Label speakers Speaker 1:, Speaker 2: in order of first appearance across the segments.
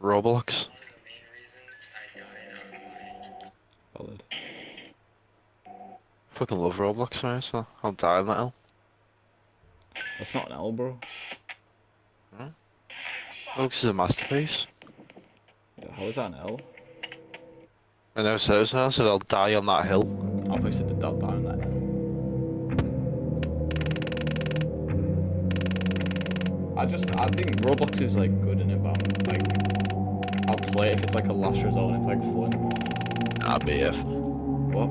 Speaker 1: Roblox.
Speaker 2: Valid.
Speaker 1: Fucking love Roblox, man, so I'll die on that L.
Speaker 2: That's not an L, bro.
Speaker 1: Roblox is a masterpiece.
Speaker 2: Yeah, how is that an L?
Speaker 1: I never said it was an L, I said I'll die on that hill.
Speaker 2: I thought you said the dot down that L. I think Roblox is like good in it, but like, I'll play it if it's like a last resort and it's like fun.
Speaker 1: Nah, BF.
Speaker 2: What?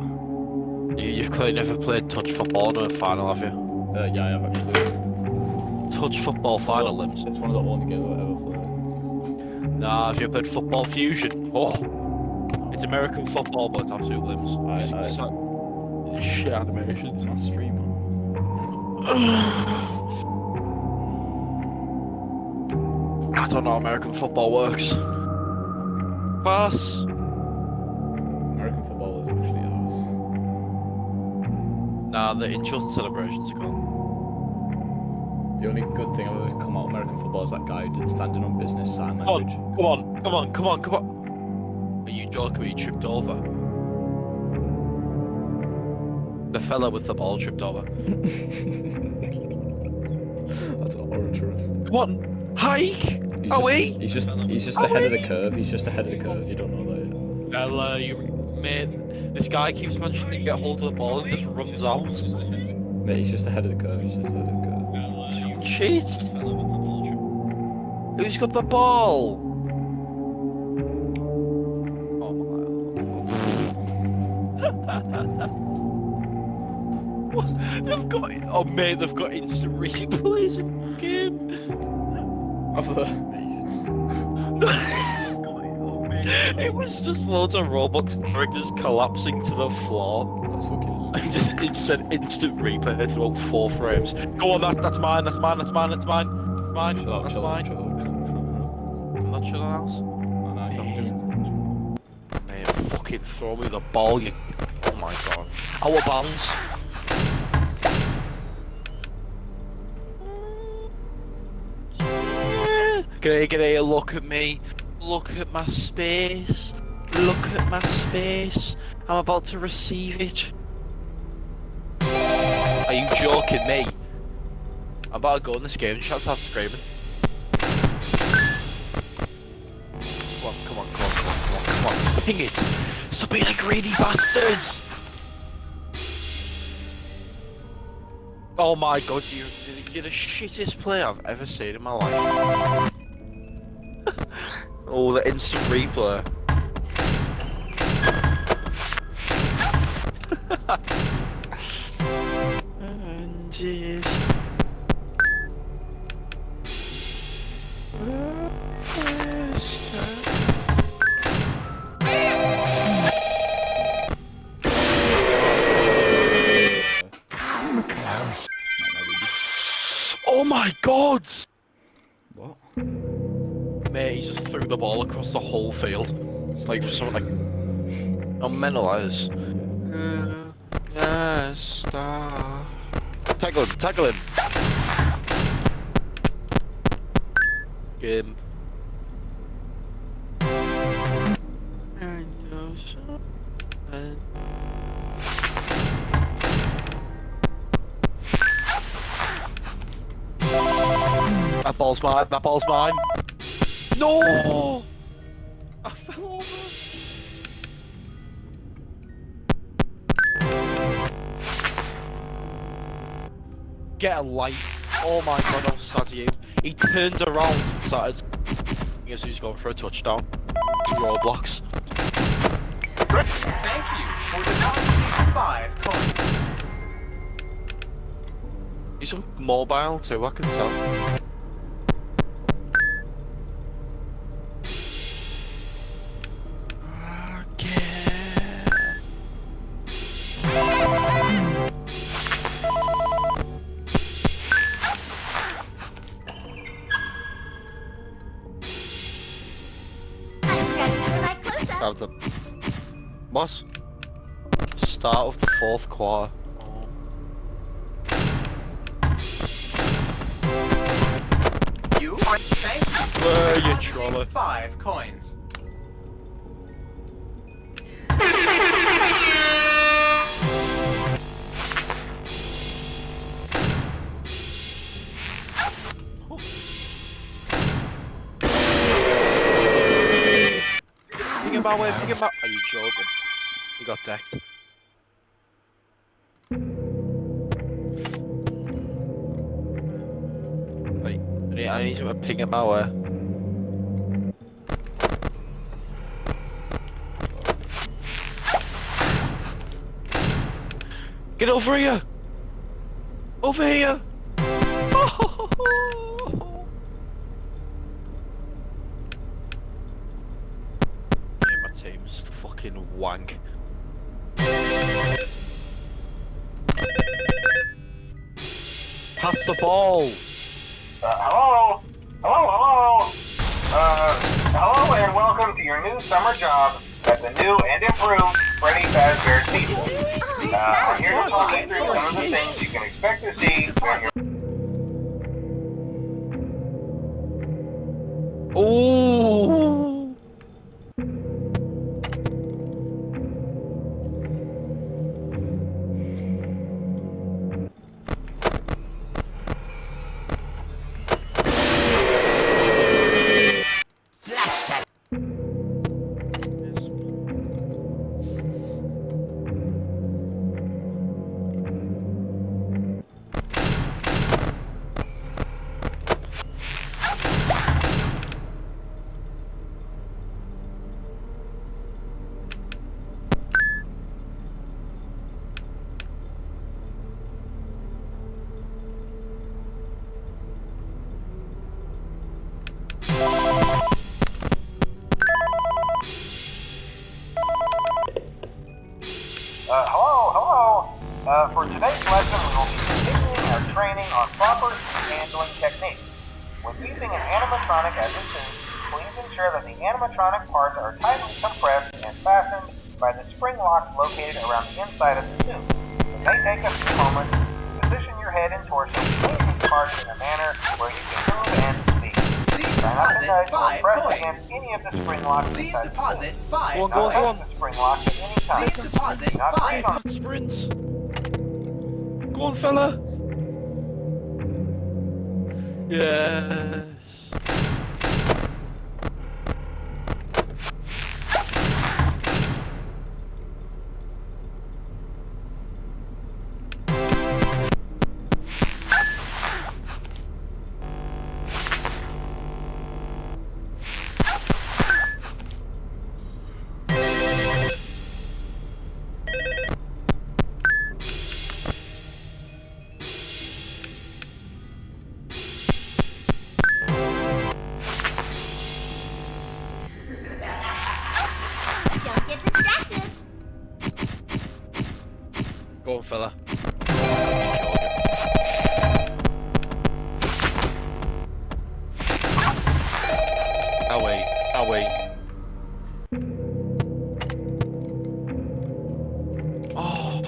Speaker 1: You've clearly never played touch football in a final, have you?
Speaker 2: Yeah, I have actually.
Speaker 1: Touch football final limbs.
Speaker 2: It's one of the only games I've ever played.
Speaker 1: Nah, have you ever played Football Fusion? Oh! It's American football, but it's absolute limbs. It's like shit animations.
Speaker 2: It's not streamer.
Speaker 1: I don't know how American football works. Pass.
Speaker 2: American football is actually ass.
Speaker 1: Nah, the intros and celebrations are cool.
Speaker 2: The only good thing I've ever come out of American football is that guy who did standing on business sign language.
Speaker 1: Come on. Are you joking? He tripped over. The fella with the ball tripped over.
Speaker 2: That's oratorous.
Speaker 1: Come on, hike!
Speaker 2: He's just ahead of the curve. He's just ahead of the curve. You don't know that yet.
Speaker 1: Fella, mate, this guy keeps managing to get hold of the ball and just runs out.
Speaker 2: Mate, he's just ahead of the curve. He's just ahead of the curve.
Speaker 1: Cheat! Who's got the ball? Oh my. They've got it. Oh mate, they've got instant replays in the game. It was just loads of Roblox characters collapsing to the floor.
Speaker 2: That's fucking.
Speaker 1: It just said instant replay. It's about 4 frames. Go on, that's mine. Mine.
Speaker 2: Chill out,
Speaker 1: That's
Speaker 2: chill
Speaker 1: mine.
Speaker 2: out.
Speaker 1: I'm not sure else.
Speaker 2: Oh, no, he's on business.
Speaker 1: Mate, fucking throw me the ball, you. Oh my god. Out of bounds. Get here, look at me. Look at my space. Look at my space. I'm about to receive it. Are you joking me? I'm about to go in this game and shout out screaming. Come on. Ping it! Stop being a greedy bastards! Oh my god, you're the shittest player I've ever seen in my life. Oh, the instant replay. Jeez.
Speaker 3: Come close.
Speaker 1: Oh my god!
Speaker 2: What?
Speaker 1: Mate, he just threw the ball across the whole field. Like for someone like... Oh, mental as. Yes, star. Tackle him. Game. That ball's mine. No! I fell over. Get a life. Oh my god, how sad are you? He turned around and started. Guess who's going for a touchdown? Roblox.
Speaker 3: Thank you for the positive 5 coins.
Speaker 1: He's on mobile too, I can tell. Of the boss. Start of the 4th quarter.
Speaker 3: You are thank you.
Speaker 1: Where you
Speaker 3: Depositing
Speaker 1: trolley?
Speaker 3: 5 coins.
Speaker 1: Ping him my way, ping him my. Are you joking? You got decked. Wait, I need to ping him my way. Get over here! Over here! Yeah, my team's fucking wank. Pass the ball!
Speaker 4: Hello? Hello and welcome to your new summer job at the new and improved Freddy Fazbear Theater. I'm here to talk you through some of the things you can expect to see when you're...
Speaker 1: Ooh!
Speaker 3: Flash that.
Speaker 4: Hello? For today's lesson, we will be continuing our training on proper handling techniques. When using an animatronic as a suit, please ensure that the animatronic parts are tightly compressed and fastened by the spring locks located around the inside of the suit. It may take a few moments to position your head and torso between these parts in a manner where you can move and speak.
Speaker 3: Please
Speaker 4: Try not to
Speaker 3: deposit
Speaker 4: nudge or
Speaker 3: 5
Speaker 4: press
Speaker 3: coins.
Speaker 4: against any of the spring locks
Speaker 3: Please
Speaker 4: inside the
Speaker 3: deposit
Speaker 4: suit.
Speaker 3: 5
Speaker 1: Go on, go on, go on.
Speaker 3: coins.
Speaker 4: The spring locks at any time.
Speaker 3: Please deposit
Speaker 4: Not
Speaker 3: 5
Speaker 4: breathe on
Speaker 1: Got sprints! Go on, fella! Yes!
Speaker 5: Don't get distracted.
Speaker 1: Go on, fella. Away, away. Oh.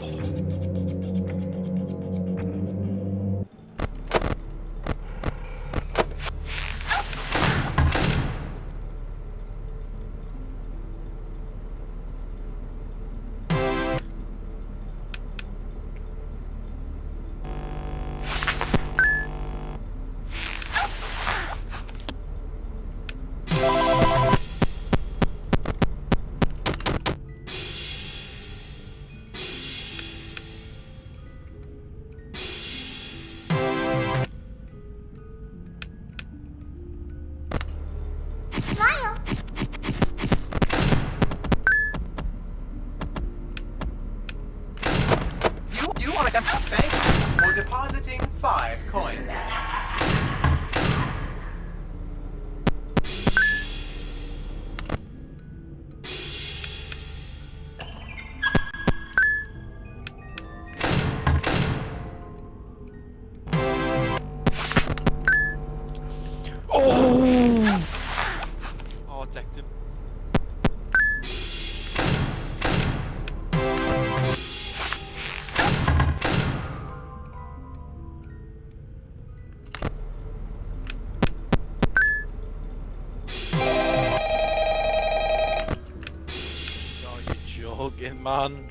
Speaker 1: fucking man.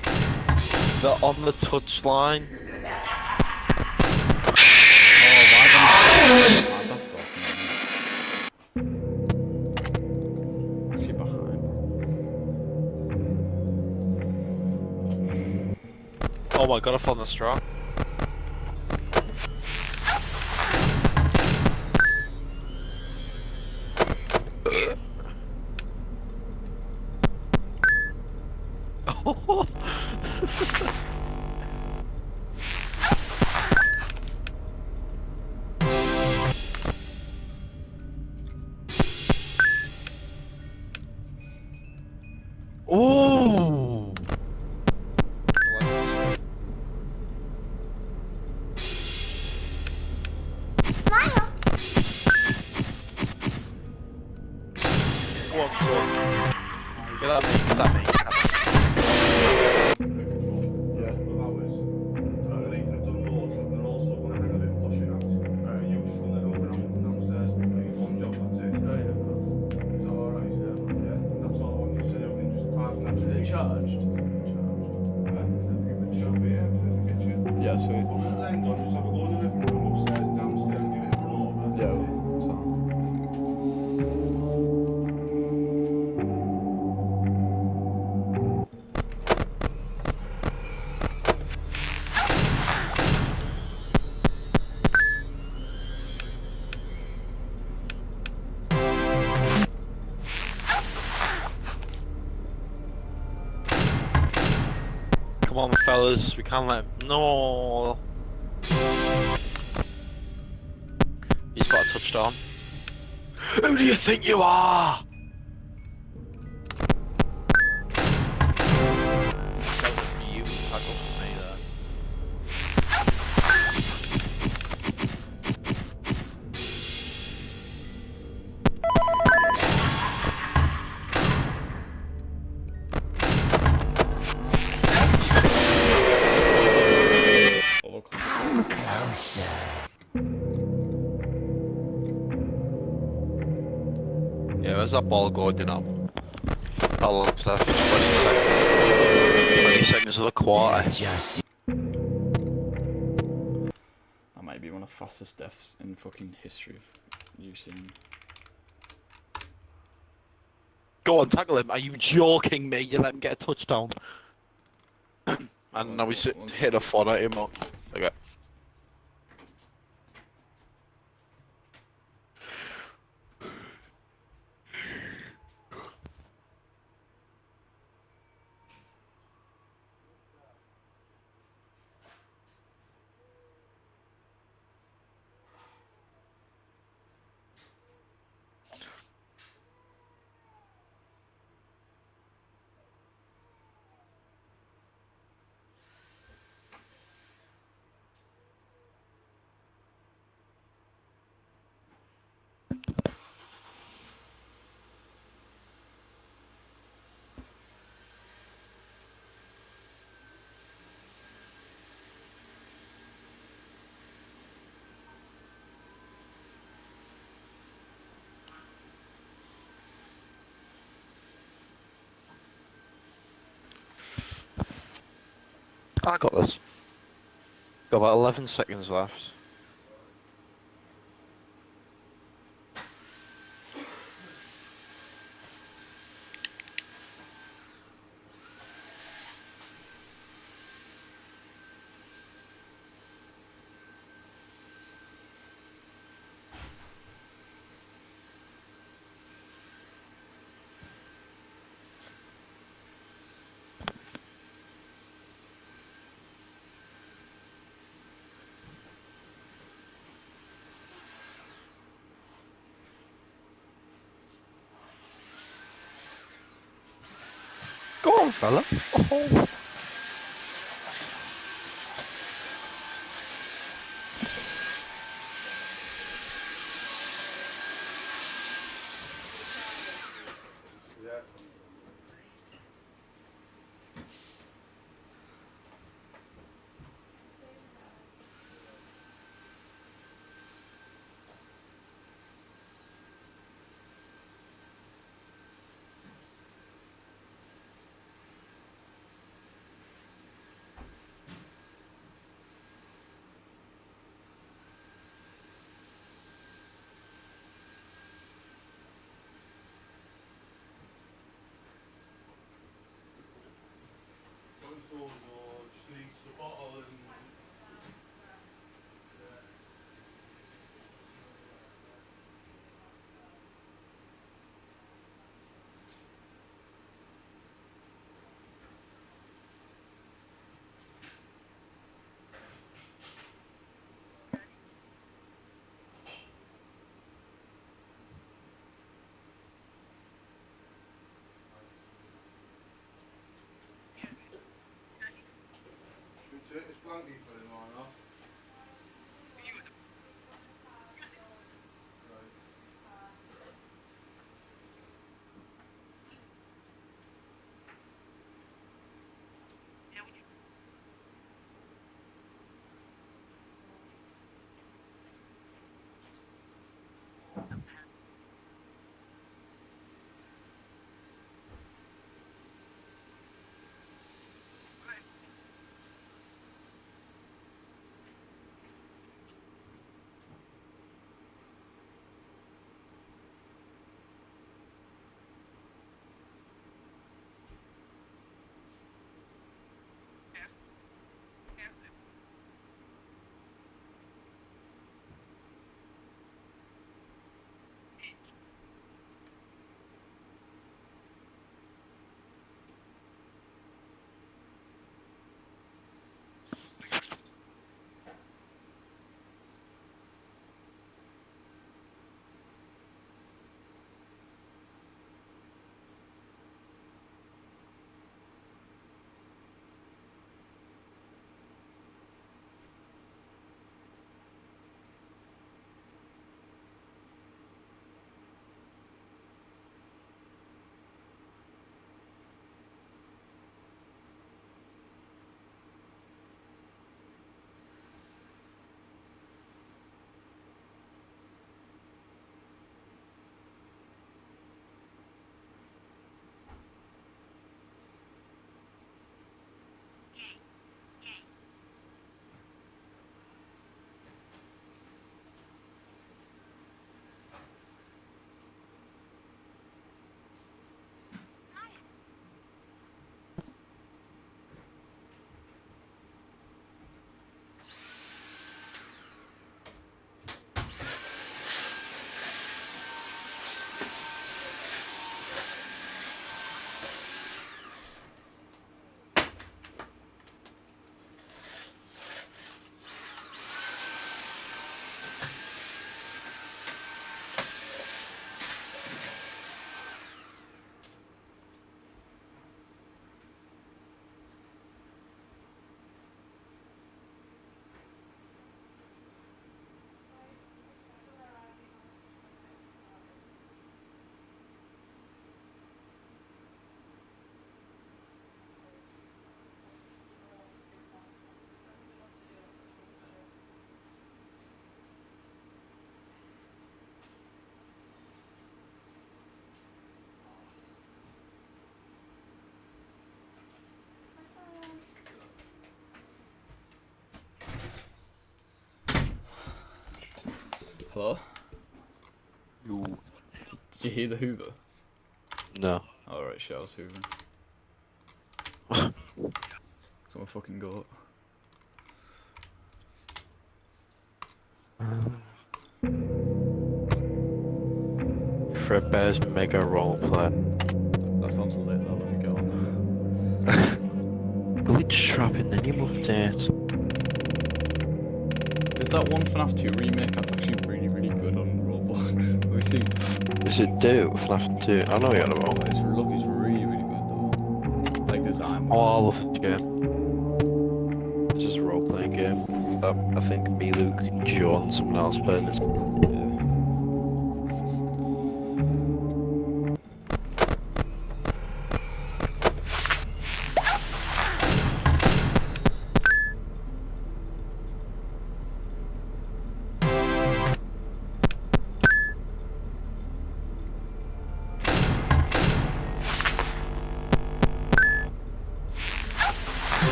Speaker 1: They're on the touchline.
Speaker 2: Oh, why don't I left off? Actually behind, bro.
Speaker 1: Oh my god, I found the strap. Oh!
Speaker 5: Smile.
Speaker 1: Go on, son. Get that me, get that me.
Speaker 2: Yeah, sweet. Yeah, so.
Speaker 1: Come on, fellas, we can't let him. No. He's got a touchdown. Who do you think you are? That was a beautiful tackle for me there.
Speaker 2: Oh,
Speaker 3: Come closer.
Speaker 1: Yeah, where's that ball going, you know? How long's left? 20 seconds. 20 seconds of the quarter.
Speaker 3: Just
Speaker 2: that might be one of the fastest deaths in fucking history of using.
Speaker 1: Go on, tackle him. Are you joking me? You let him get a touchdown. And now he's hit a fun at him. Okay. I got this. Got about 11 seconds left. Go on, fella. Oh.
Speaker 2: Frankie for him or not? Hello?
Speaker 1: You.
Speaker 2: Did you hear the Hoover?
Speaker 1: No.
Speaker 2: Alright, shit, I was hoovering. So I fucking go.
Speaker 1: Fredbear's mega roleplay.
Speaker 2: That sounds lit, though, let me get on.
Speaker 1: Glitch trap in the new update.
Speaker 2: There's that one FNAF 2 remake that's actually really, really good on Roblox. Let me see.
Speaker 1: Is it do FNAF 2? I know what you're on about.
Speaker 2: It's really, really good though. Like this I'm
Speaker 1: Oh, I love this game. It's just a role playing game. I think me, Luke, Joe, and someone else playing this.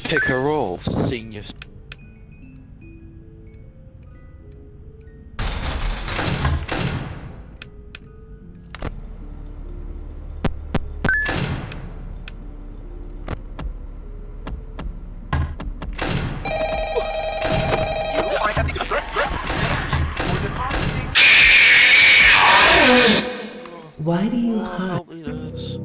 Speaker 1: Pick a role, senior.
Speaker 3: Why do you hide?
Speaker 1: Help me, nurse.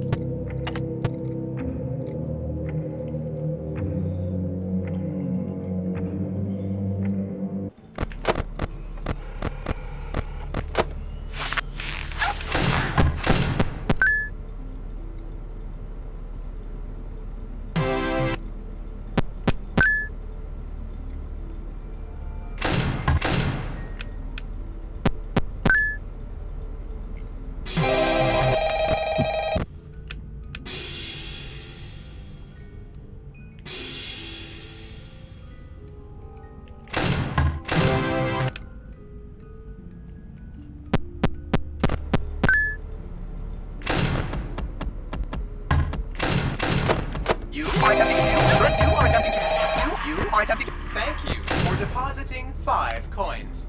Speaker 6: 5 coins.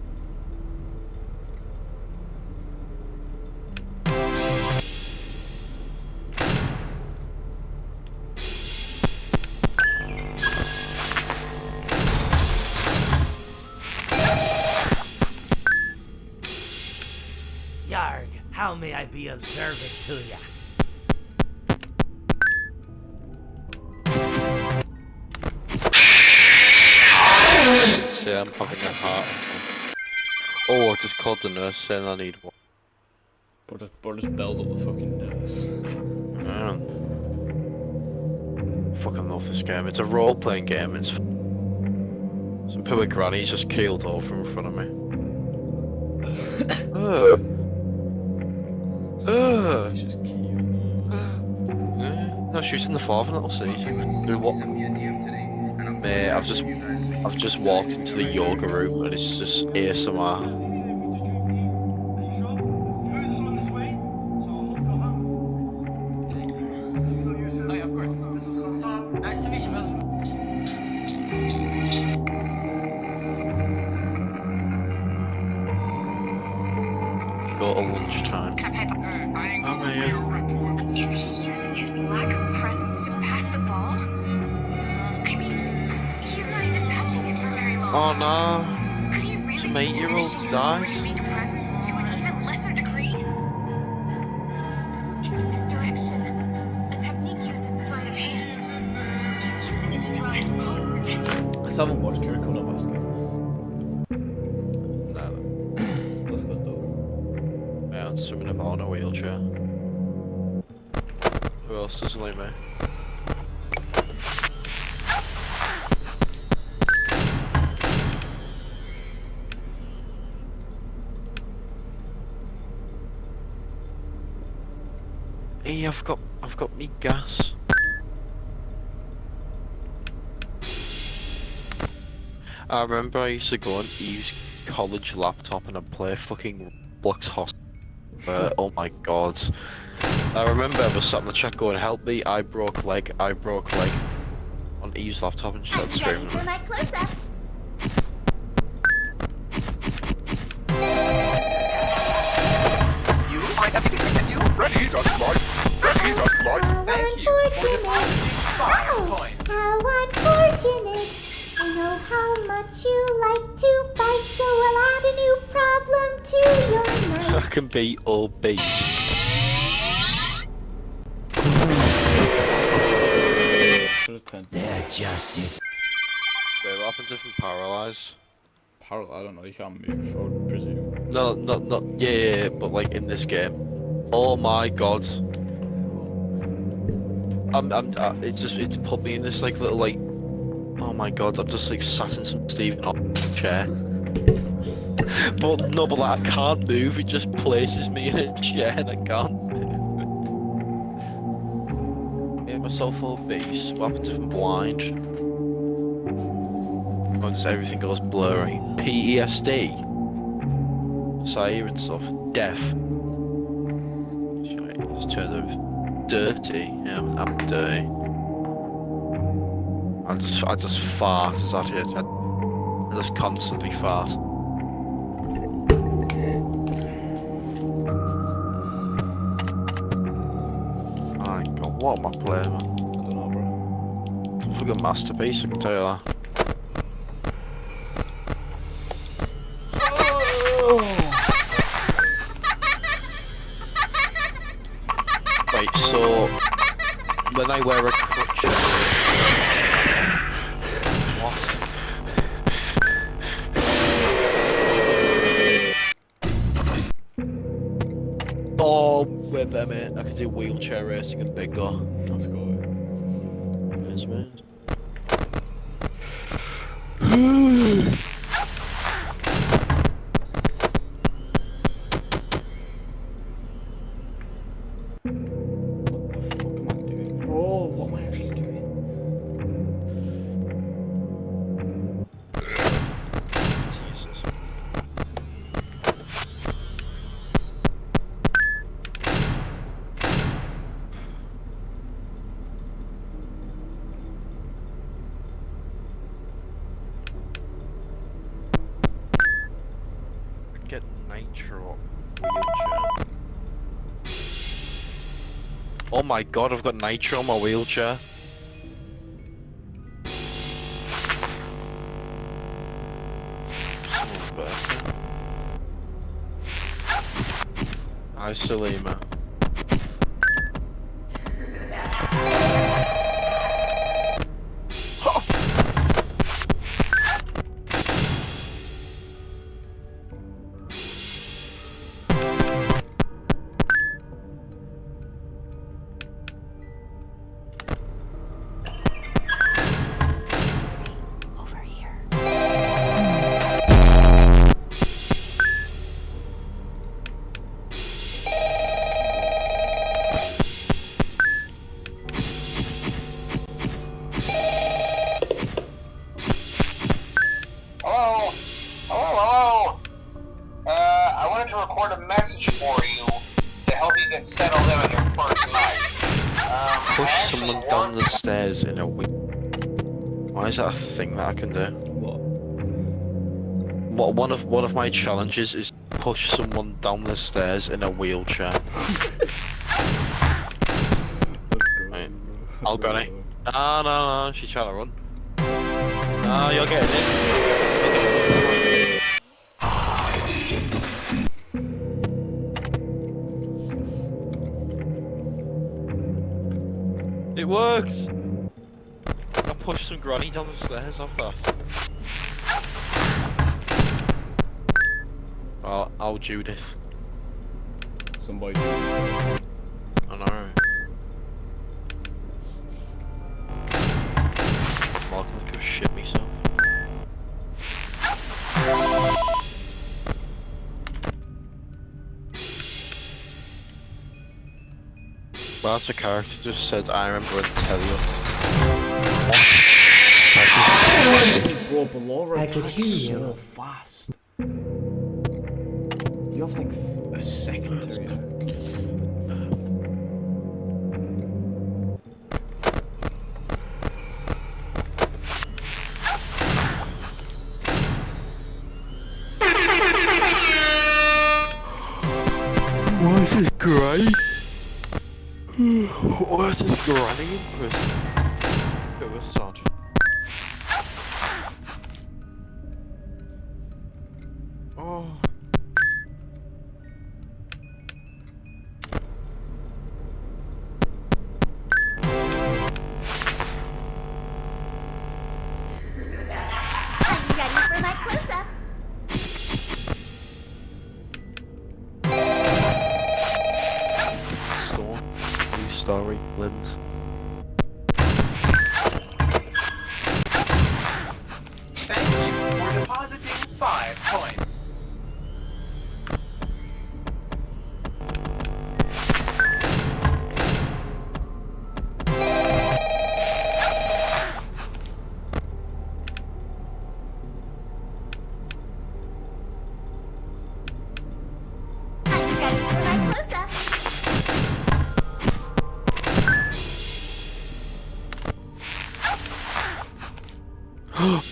Speaker 7: Yarg, how may I be of service to ya?
Speaker 1: See, I'm having a heart attack. Oh, I just called the nurse saying I need one.
Speaker 2: But just build up the fucking nurse.
Speaker 1: Man. Fucking love this game. It's a role-playing game. It's some poor granny's just keeled over in front of me.
Speaker 2: He's just cute.
Speaker 1: Yeah. No, she's in the father that'll see you. What? Mate, I've just walked into the yoga room and it's just ASMR. Go to lunchtime. Oh man.
Speaker 8: Is he using his lack of presence to pass the ball? I mean, he's not even touching it for very long.
Speaker 1: Oh no.
Speaker 8: Could he really
Speaker 1: Some
Speaker 8: be
Speaker 1: 8-year-olds
Speaker 8: diminishing his
Speaker 1: dies.
Speaker 8: already weak presence to an even lesser degree? It's misdirection. A technique used in sleight of hand. He's using it to draw his opponent's attention.
Speaker 2: I still haven't watched Kiriko no Basket.
Speaker 1: No.
Speaker 2: That's good though.
Speaker 1: Yeah, I'm swimming about in a wheelchair. Who else doesn't like me? Hey, I've got me gas. I remember I used to go and use college laptop and I'd play fucking Roblox Host. Oh my god. I remember I was sat in the chat going, help me, I broke leg. On Eve's laptop and she
Speaker 5: I'm
Speaker 1: started
Speaker 5: ready
Speaker 1: screaming.
Speaker 5: for my close-up.
Speaker 6: You might have to continue. Freddy just might. Freddy just might. Thank you for depositing 5 coins.
Speaker 5: How unfortunate. I know how much you like to fight, so I'll add a new problem to your night.
Speaker 1: I can beat all beat.
Speaker 2: Should have turned.
Speaker 7: Their justice.
Speaker 1: Wait, what happens if I'm paralysed?
Speaker 2: I don't know, you can't move, I would presume.
Speaker 1: No, not yeah, but like in this game. Oh my god. It's put me in this like little like. Oh my god, I'm just like sat in some Stephen Hawking chair. but like I can't move. It just places me in a chair and I can't move. Yeah, myself obese. What happens if I'm blind? Once everything goes blurry. PESD. Sire and stuff. Deaf. Just turns out dirty. Yeah, I'm dirty. I just fart. Is that it? I just constantly fart. My god, what am I playing, man?
Speaker 2: I don't know, bro.
Speaker 1: It's a fucking masterpiece, I can tell you that. Wait, so when I wear a crutch, what? Oh, wait there, mate. I can do wheelchair racing and big go.
Speaker 2: Let's go.
Speaker 1: Yes, mate.
Speaker 2: What the fuck am I doing? Bro, what am I actually doing?
Speaker 1: Jesus. nitro wheelchair. Oh my god, I've got nitro on my wheelchair. Someone's birthday. Hi, Salima.
Speaker 5: Over here.
Speaker 4: Hello? Hello? I wanted to record a message for you to help you get settled in on your first night. I
Speaker 1: Push
Speaker 4: actually
Speaker 1: someone down
Speaker 4: worked-
Speaker 1: the stairs in a wheel. Why is that a thing that I can do?
Speaker 2: What?
Speaker 1: One of my challenges is push someone down the stairs in a wheelchair. Right. I'll go it. No, she's trying to run. No, you're getting it. It worked! I pushed some granny down the stairs off that. Well, I'll Judith.
Speaker 2: Somebody.
Speaker 1: I know. Well, I can go shit myself. Well, that's a character just said, I remember and tell you.
Speaker 2: Bro, Ballora
Speaker 3: I could
Speaker 2: attacks
Speaker 3: hear
Speaker 2: so
Speaker 3: you.
Speaker 2: fast. You have like a second to react.
Speaker 1: What is it, great? What is it, granny in prison? It was sod. Oh.
Speaker 5: Are you ready for my close-up?
Speaker 1: Storm. New story, Limbs.
Speaker 6: Thank you for depositing 5 points.
Speaker 5: Are you ready for my close-up?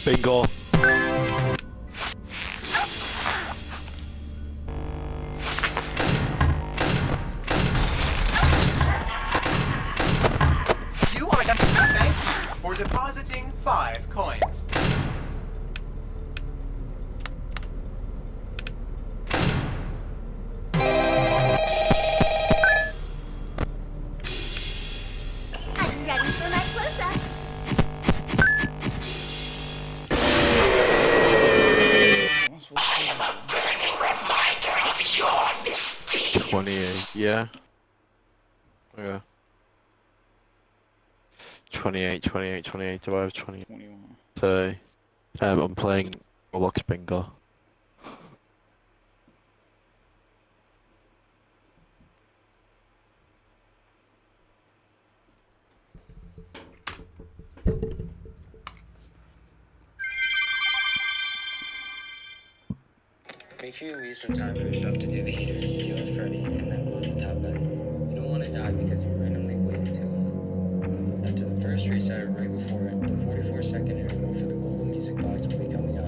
Speaker 1: Bingo.
Speaker 6: You are done. Thank you for depositing 5 coins.
Speaker 5: Are you ready for my close-up?
Speaker 1: 28, yeah. Okay. 28, do I have 20?
Speaker 2: 21.
Speaker 1: 30. I'm playing Roblox Bingo.
Speaker 9: Make sure you leave some time for yourself to do the heater, deal with Freddy, and then close the top button. You don't want to die because you randomly waited too long. After the first reset right before it, the 44-second interval for the global music box will be coming up.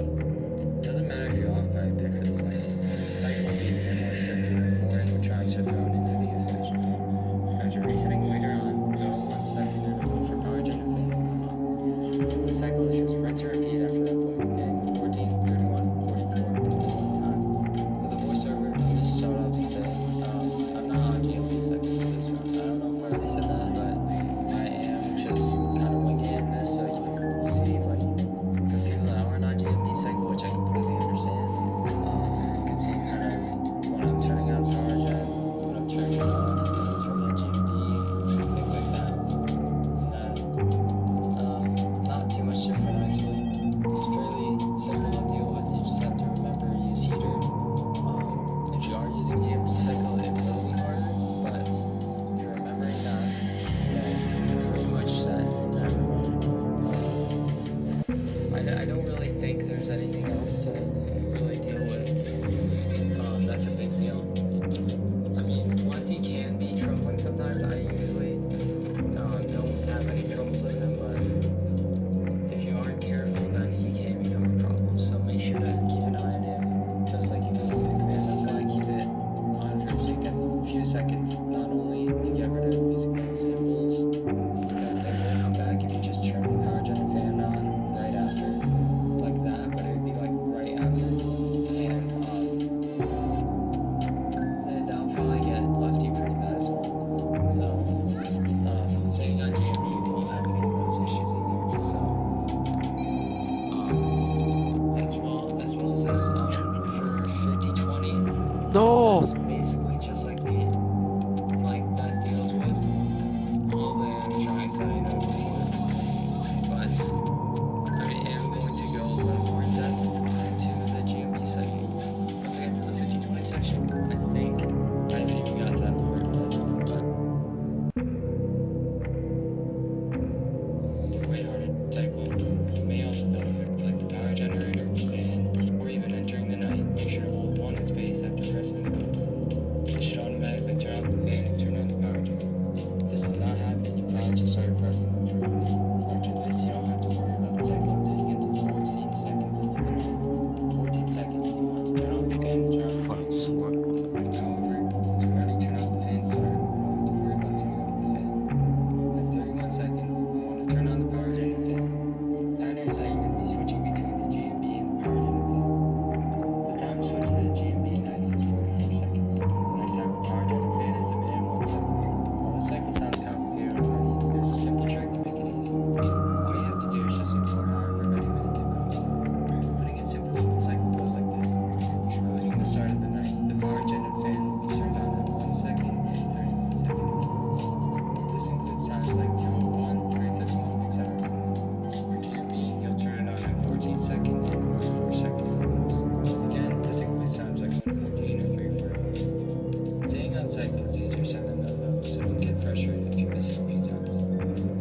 Speaker 9: Doesn't matter if you're off by a bit for the cycle. The cycle will be seconds, not only to get rid of music band symbols, because they will come back if you just turn the power gen and fan on right after, like that, but it would be like right after, and that'll probably get Lefty pretty mad as well. So, sitting on GMB, you won't have any of those issues either. So, as well as this, for 5020.
Speaker 1: No!
Speaker 9: It's basically just like that deals with all the tracks that I know before. But I am going to go a little more in depth into the GMB segment. Once I get to the 5020 section, I think I haven't even got to that part yet. But quite hard to detect with. You may also notice like the power generator, and before even entering the night, make sure to hold one in space after pressing the button. It should automatically turn off the fan and turn on the power gen. If this does not happen, you probably just started pressing the trigger. After this, you don't have to worry about the cycle until you get to 14 seconds into the night. 14 seconds, you want to turn off the fan and turn off the
Speaker 1: Fucking
Speaker 9: fan.
Speaker 1: slut.
Speaker 9: However, once we already turn off the fan, sorry, we don't have to worry about turning off the fan. At 31 seconds, you want to turn on the power gen and fan. Patterns that you're going to be switching between the GMB and the power gen and fan. The time to switch to the GMB next is 44 seconds. The next time for power gen and fan is a minute and 1 second. While the cycle sounds complicated already, there's a simple trick to make it easier. All you have to do is just ignore however many minutes it goes. Putting it simply, the cycle goes like this. Excluding the start of the night, the power gen and fan will be turned on at 1 second and 31 second intervals. This includes times like 2:01, 3:51, etc. For GMB, you'll turn it on at 14 second and 44 second intervals. Again, this includes times like 1:15 or 3:40. Staying on cycle is easier said than done though, so don't get frustrated if you miss it a few times.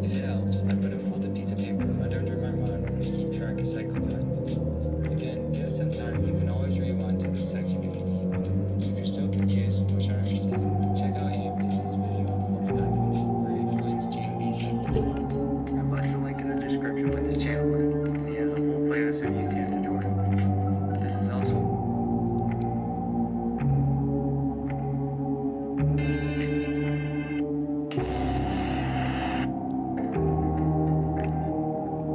Speaker 9: If it helps, I put a folded piece of paper right under my monitor to keep track of cycle times. Again, give it some time, you can always rewind to this section if you need. If you're still confused, which I understand, check out Ambience's video on 4920 where he explains GMB cycle. I've left the link in the description with his channel link. He has a whole playlist of UCF tutorials. This is also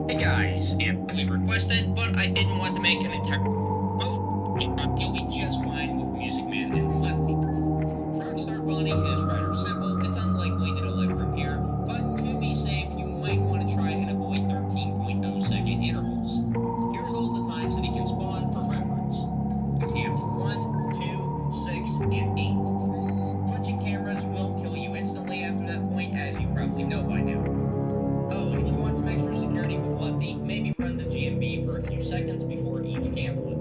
Speaker 10: Hey guys, Anthony requested, but I didn't want to make an entire. Oh, you'll be just fine with Music Man and Lefty. Rockstar Bonnie is rather simple. It's unlikely that it'll ever appear, but to be safe, you might want to try and avoid 13.0 second intervals. Here's all the times that he can spawn for reference. The camps 1, 2, 6, and 8. Punching cameras will kill you instantly after that point, as you probably know by now. Oh, and if you want some extra security with Lefty, maybe run the GMB for a few seconds before each cam flip.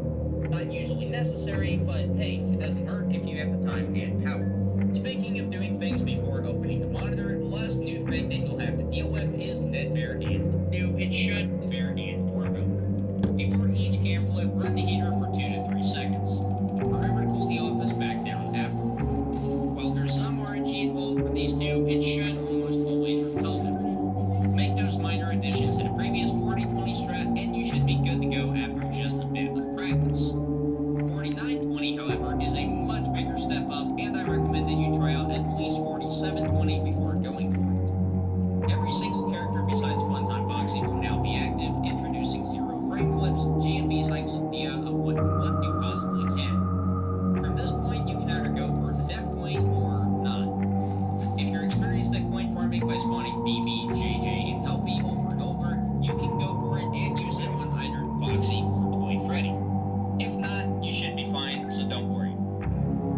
Speaker 10: Not usually necessary, but hey, it doesn't hurt if you have the time and power. Speaking of doing things before opening the monitor, the last new thing that you'll have to deal with is Netbear and it should Netbear and Orbo. Before each cam flip, run the heater for 2 to 3 seconds. Remember to cool the office back down after. While there's some RNG involved for these two, it should almost always repel them. Make those minor additions to the previous 40-20 strat, and you should be good to go after just a bit of practice. 49-20, however, is a much bigger step up, and I recommend that you try out at least 47-20 before going for it. Every single character besides Funtime Boxing will now be active, introducing 0 frame flips, GMB cycle idea of what you possibly can. From this point, you can either go for the death coin or not. If you're experienced at coin farming by spawning BB, JJ, and LP over and over, you can go for it and use it on either Foxy or Toy Freddy. If not, you should be fine, so don't worry.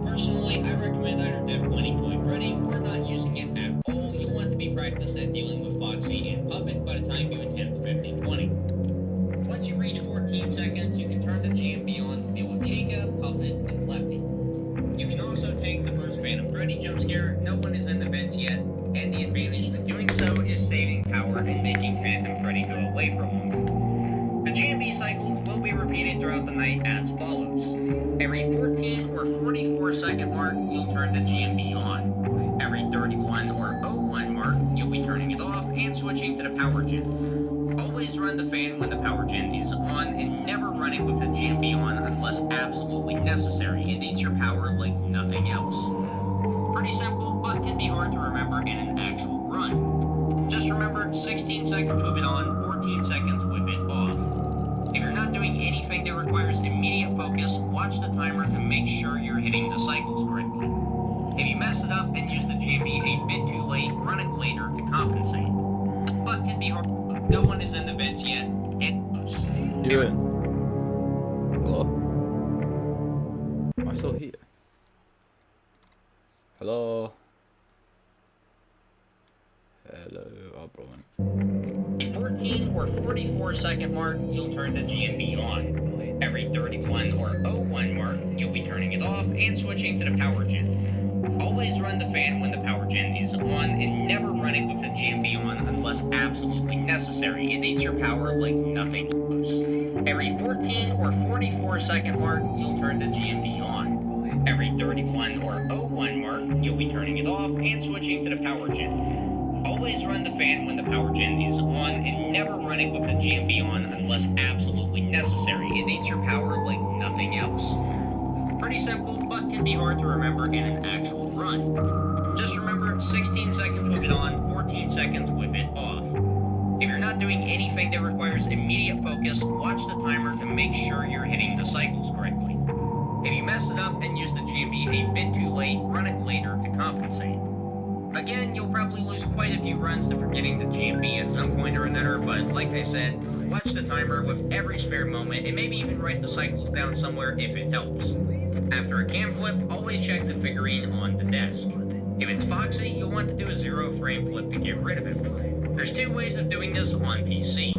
Speaker 10: Personally, I recommend either death coining Toy Freddy or not using it at all. You'll want to be practiced at dealing with Foxy and Puppet by the time you attempt 50-20. Once you reach 14 seconds, you can turn the GMB on to deal with Chica, Puppet, and Lefty. You can also take the first Phantom Freddy jump scare. No one is in the vents yet, and the advantage to doing so is saving power and making Phantom Freddy go away for longer. The GMB cycles will be repeated throughout the night as follows. Every 14 or 44 second mark, you'll turn the GMB on. Every 31 or 01 mark, you'll be turning it off and switching to the power gen. Always run the fan when the power gen is on, and never run it with the GMB on unless absolutely necessary. It needs your power like nothing else. Pretty simple, but can be hard to remember in an actual run. Just remember 16 seconds with it on, 14 seconds with it off. If you're not doing anything that requires immediate focus, watch the timer to make sure you're hitting the cycles correctly. If you mess it up and use the GMB a bit too late, run it later to compensate. This but can be hard. No one is in the vents yet, and close.
Speaker 2: You in? Hello? Am I still here? Hello? Hello? Oh, bro.
Speaker 10: The 14 or 44 second mark, you'll turn the GMB on. Every 31 or 01 mark, you'll be turning it off and switching to the power gen. Always run the fan when the power gen is on and never run it with the GMB on unless absolutely necessary. It needs your power like nothing else. Every 14 or 44 second mark, you'll turn the GMB on. Every 31 or 01 mark, you'll be turning it off and switching to the power gen. Always run the fan when the power gen is on and never run it with the GMB on unless absolutely necessary. It needs your power like nothing else. Pretty simple, but can be hard to remember in an actual run. Just remember 16 seconds with it on, 14 seconds with it off. If you're not doing anything that requires immediate focus, watch the timer to make sure you're hitting the cycles correctly. If you mess it up and use the GMB a bit too late, run it later to compensate. Again, you'll probably lose quite a few runs to forgetting the GMB at some point or another, but like I said, watch the timer with every spare moment and maybe even write the cycles down somewhere if it helps. After a cam flip, always check the figurine on the desk. If it's Foxy, you'll want to do a 0 frame flip to get rid of it. There's two ways of doing this on PC.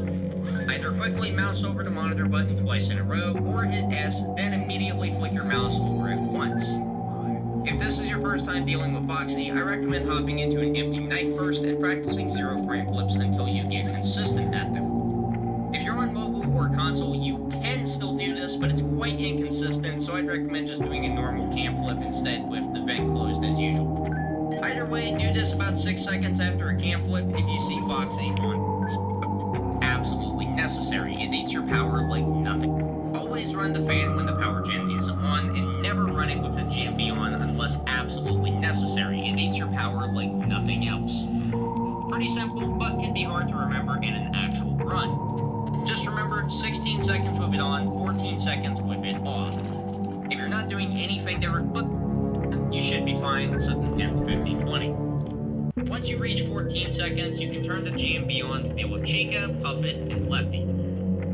Speaker 10: Either quickly mouse over the monitor button twice in a row, or hit S, then immediately flick your mouse over it once. If this is your first time dealing with Foxy, I recommend hopping into an empty night first and practicing 0 frame flips until you get consistent at them. If you're on mobile or console, you can still do this, but it's quite inconsistent, so I'd recommend just doing a normal cam flip instead with the vent closed as usual. Either way, do this about 6 seconds after a cam flip if you see Foxy on. Absolutely necessary. It needs your power like nothing. Always run the fan when the power gen is on and never run it with the GMB on unless absolutely necessary. It needs your power like nothing else. Pretty simple, but can be hard to remember in an actual run. Just remember 16 seconds with it on, 14 seconds with it off. If you're not doing anything that you should be fine, set the temp 50-20. Once you reach 14 seconds, you can turn the GMB on to deal with Chica, Puppet, and Lefty.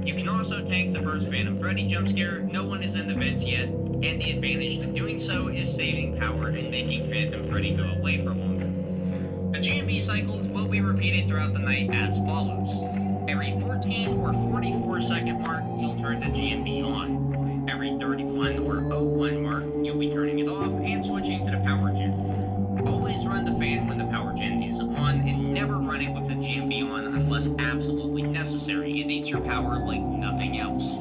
Speaker 10: You can also tank the first Phantom Freddy jump scare. No one is in the vents yet, and the advantage to doing so is saving power and making Phantom Freddy go away for longer. The GMB cycles will be repeated throughout the night as follows. Every 14 or 44 second mark, you'll turn the GMB on. Every 31 or 01 mark, you'll be turning it off and switching to the power gen. Always run the fan when the power gen is on and never run it with the GMB on unless absolutely necessary. It needs your power like nothing else.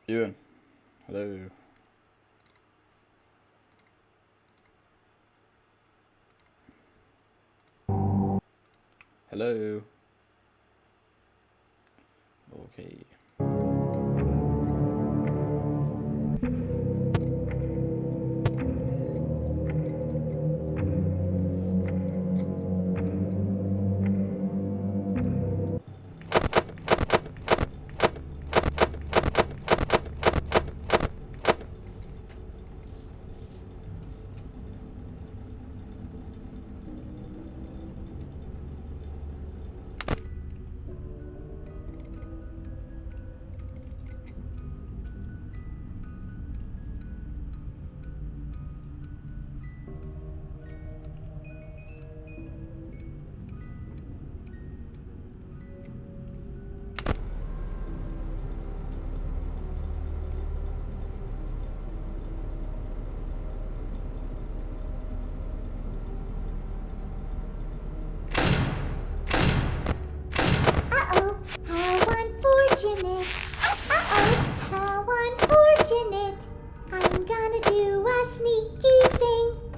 Speaker 2: Ewan. Hello. Hello. Okay.
Speaker 5: Uh-oh, how unfortunate. Uh-oh, how unfortunate. I'm gonna do a sneaky thing.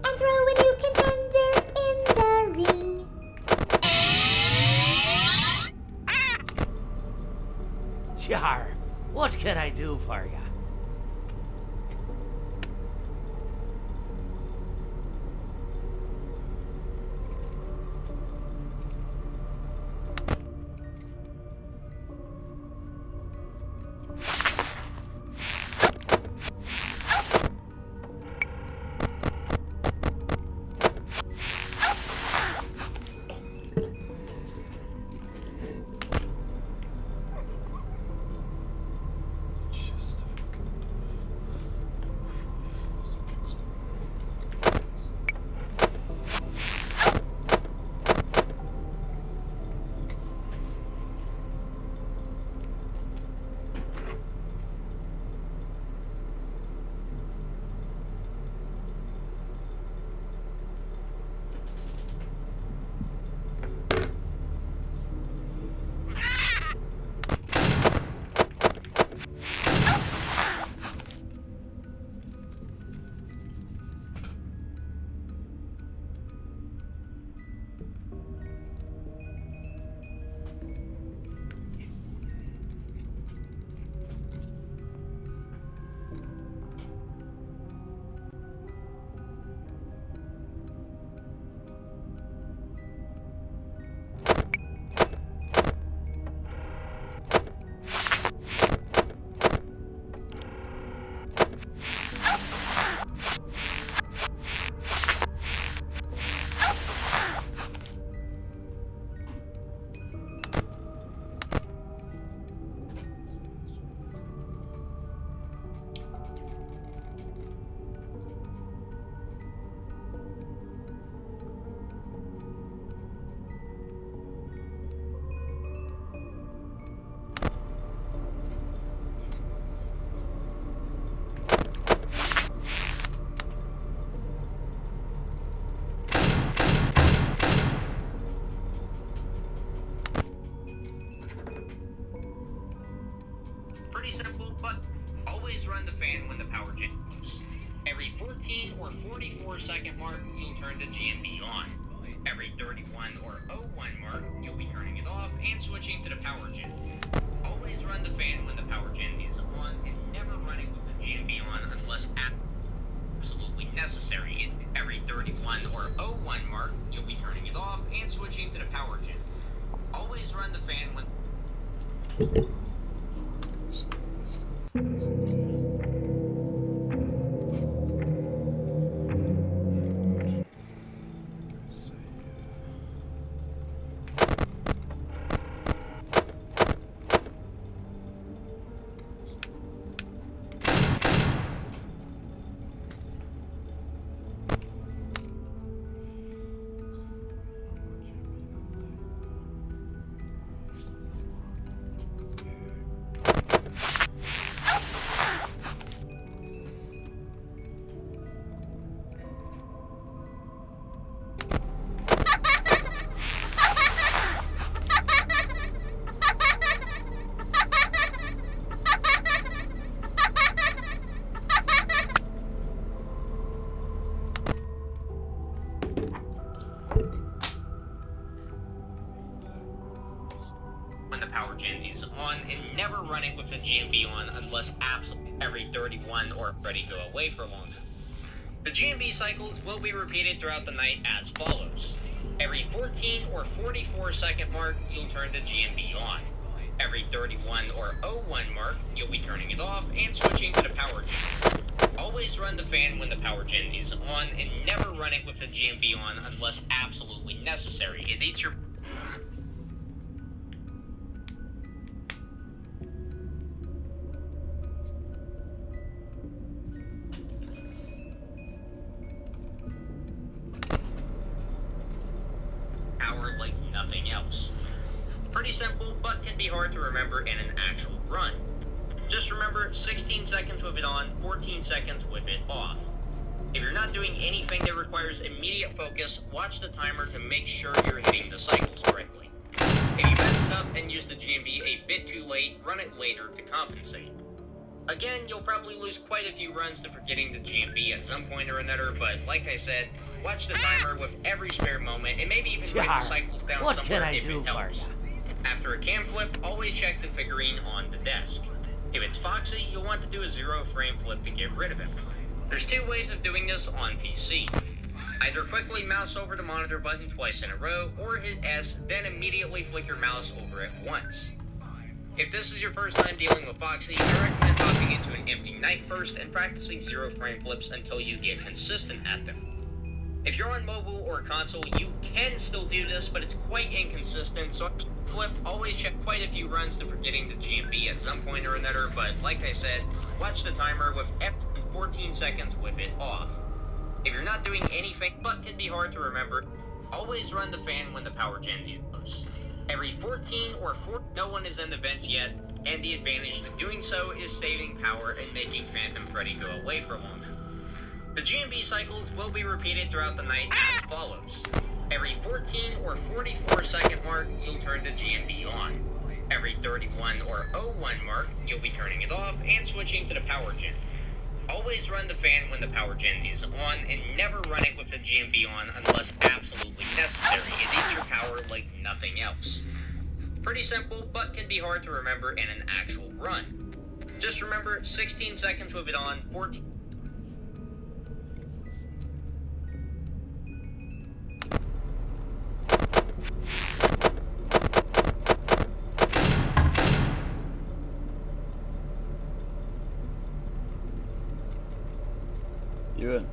Speaker 10: 14 or 44 second mark, you'll turn the GMB on. Every 31 or 01 mark, you'll be turning it off and switching to the power gen. Always run the fan when the power gen is on and never run it with the GMB on unless absolutely necessary. Every 31 or 01 mark, you'll be turning it off and switching to the power gen. Always run the fan when... when the power gen is on and never run it with the GMB on unless absolutely every 31 or ready to go away for longer. The GMB cycles will be repeated throughout the night as follows. Every 14 or 44 second mark, you'll turn the GMB on. Every 31 or 01 mark, you'll be turning it off and switching to the power gen. Always run the fan when the power gen is on and never run it with the GMB on unless absolutely necessary. It eats your... power like nothing else. Pretty simple, but can be hard to remember in an actual run. Just remember 16 seconds with it on, 14 seconds with it off. If you're not doing anything that requires immediate focus, watch the timer to make sure you're hitting the cycles correctly. If you mess it up and use the GMB a bit too late, run it later to compensate. Again, you'll probably lose quite a few runs to forgetting the GMB at some point or another, but like I said, watch the timer with every spare moment and maybe even write the cycles down
Speaker 7: what
Speaker 10: somewhere
Speaker 7: can I
Speaker 10: if
Speaker 7: do
Speaker 10: it
Speaker 7: for
Speaker 10: helps. After a cam flip, always check the figurine on the desk. If it's Foxy, you'll want to do a 0 frame flip to get rid of him. There's two ways of doing this on PC. Either quickly mouse over the monitor button twice in a row, or hit S, then immediately flick your mouse over it once. If this is your first time dealing with Foxy, I recommend hopping into an empty night first and practicing 0 frame flips until you get consistent at them. If you're on mobile or console, you can still do this, but it's quite inconsistent, so flip, always check quite a few runs to forgetting the GMB at some point or another, but like I said, watch the timer with 14 seconds with it off. If you're not doing anything, but can be hard to remember, always run the fan when the power gen is close. Every 14 or 4, no one is in the vents yet, and the advantage to doing so is saving power and making Phantom Freddy go away for longer. The GMB cycles will be repeated throughout the night as follows. Every 14 or 44 second mark, you'll turn the GMB on. Every 31 or 01 mark, you'll be turning it off and switching to the power gen. Always run the fan when the power gen is on and never run it with the GMB on unless absolutely necessary. It eats your power like nothing else. Pretty simple, but can be hard to remember in an actual run. Just remember 16 seconds with it on, 14...
Speaker 2: You in?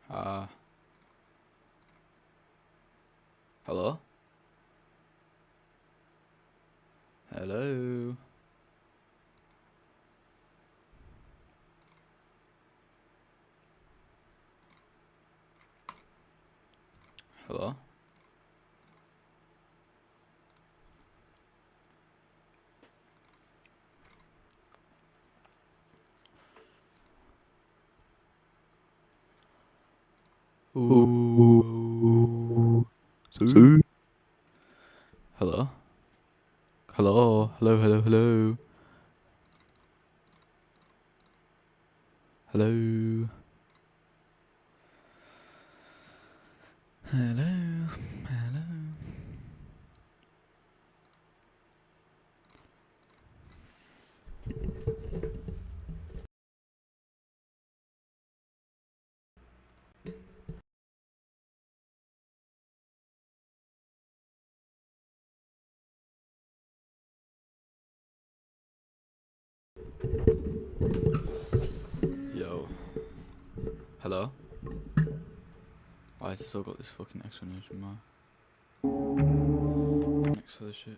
Speaker 2: Hello? Hello? Hello? Hello? Ooh. See? Hello? Hello? Hello, hello, hello? Hello? Hello? Hello? Yo. Hello? Why has it still got this fucking explanation mark next to the shit?